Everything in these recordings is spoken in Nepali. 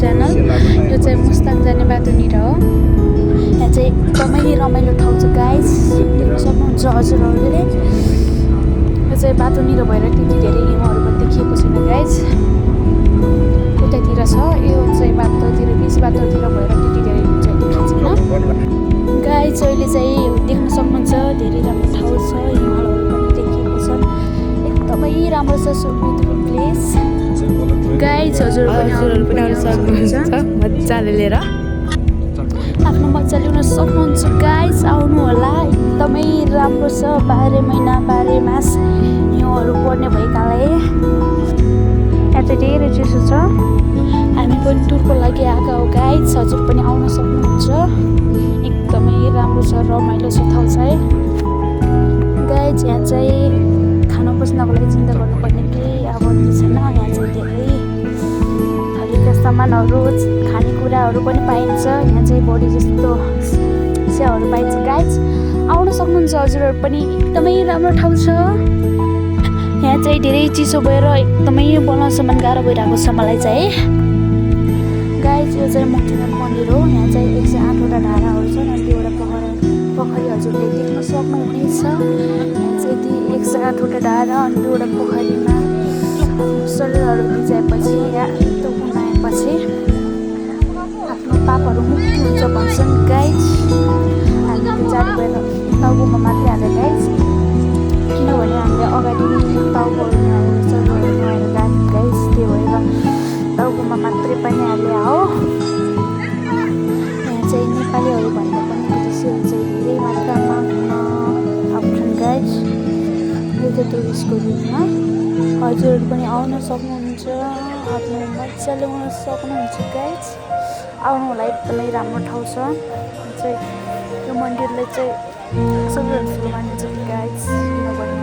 च्यानल। यो चाहिँ मुस्ताङ जाने बाटोनिर हो। यहाँ चाहिँ एकदमै रमाइलो ठाउँ छ गाइज, देख्न सक्नुहुन्छ हजुरहरूले। यो चाहिँ बाटोनिर भएर त्यति धेरै हिउँहरू पनि देखिएको छैन गाइज। उतातिर छ, यो चाहिँ बाटोतिर बिच बाटोतिर भएर त्यति धेरै हिउँ चाहिँ देखिएको छैन गाइज। अहिले चाहिँ देख्न सक्नुहुन्छ धेरै राम्रो ठाउँ छ, हिमालहरू पनि देखिएको छ, एकदमै राम्रो छ, सो ब्युटिफुल प्लेस गाइज। हजुरहरू पनि आउन सक्नुहुन्छ मजाले लिएर, आफ्नो मजा लिन सक्नुहुन्छ गाइज। आउनु होला, एकदमै राम्रो छ, 12 महिना 12 मास हिउँहरू पर्ने भएकाले यहाँ चाहिँ धेरै चिसो छ। हामी पनि टुरको लागि आएका हो गाइज, हजुर पनि आउन सक्नुहुन्छ। एकदमै राम्रो छ, रमाइलो छ ठाउँ चाहिँ गाइज। यहाँ चाहिँ खाना बस्नको लागि चिन्ता गर्नुपर्ने केही आवश्यक छैन। यहाँ चाहिँ धेरै थरीका सामानहरू, खानेकुराहरू पनि पाइन्छ। यहाँ चाहिँ बढी जस्तो स्याउहरू पाइन्छ गाइज, आउन सक्नुहुन्छ हजुरहरू पनि। एकदमै राम्रो ठाउँ छ। यहाँ चाहिँ धेरै चिसो भएर एकदमै बोल्नसम्म गाह्रो भइरहेको छ मलाई चाहिँ गाइज। यो चाहिँ मुक्तिनाथ मन्दिर हो। यहाँ चाहिँ 108वटा ढाडाहरू छन् अनि 2वटा पोखरी हजुरले देख्न सक्नुहुनेछ। यहाँ चाहिँ ती 108वटा ढाडा अनि 2वटा पोखरीमा शरीरहरू भिजाएपछि या त्यो गुमाएपछि आफ्नो पापहरू मुक्ति हुन्छ भन्छन् गाइज। हामी जानु भएर टाउकोमा मात्रै हाल्यो गाइज, किनभने हामीले अगाडि टाउकोहरू शरीरहरू नुहाएर गएको गाइज, त्यो भएर टाउकोमा मात्रै पनि हाले हो। यहाँ चाहिँ नेपालीहरू भन्दा पनि विदेशीहरू चाहिँ धेरै मात्रामा आउँछन् गाइज। यो चाहिँ टुरिस्टको रूपमा हजुरहरू पनि आउन सक्नुहुन्छ, आफ्नो मजा ल्याउन सक्नुहुन्छ गाइज। आउनु होला, एकदमै राम्रो ठाउँ छ। चाहिँ यो मन्दिरलाई चाहिँ सबैभन्दा ठुलो मानिन्छ गाइज, किनभने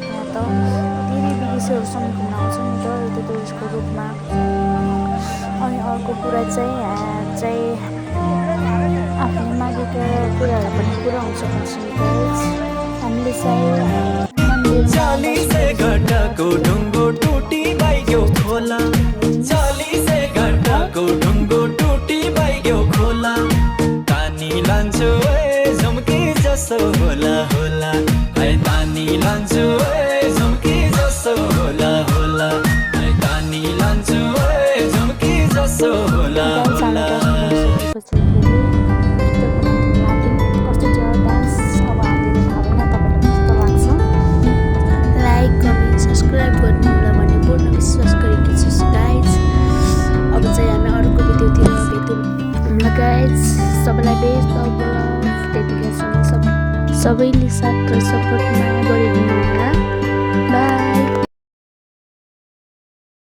यहाँ त धेरै विदेशीहरूसँग घुम्न आउँछन् नि त यो टुरिस्टको रूपमा। अनि अर्को कुरा चाहिँ यहाँ चाहिँ आफूले मागेका कुराहरू पनि पुरा हुन्छ भन्छन् गाइज। हामीले चाहिँ मन्दिर घटाको ढुङ्गो टुटी बाइक्यो खोला, 40 घटाको ढुङ्गो टुटी बाइक्यो खोला, तानी लान्छु झुम्की जसो होला होला, है तानी लान्छु झुम्की जसो होला होला, है तानी लान्छु झुम्की जसो होला होला। सब्सक्राइब गर्नु होला भन्ने पूर्ण विश्वास गरेकी छु गाइज। अब चाहिँ हामी अर्को भिडियोतिर भेटौँ ल गाइज। सबैलाई बेस्ट अफ लभ, डेडिकेसन सबैले साथ र सपोर्ट माया गरिदिनु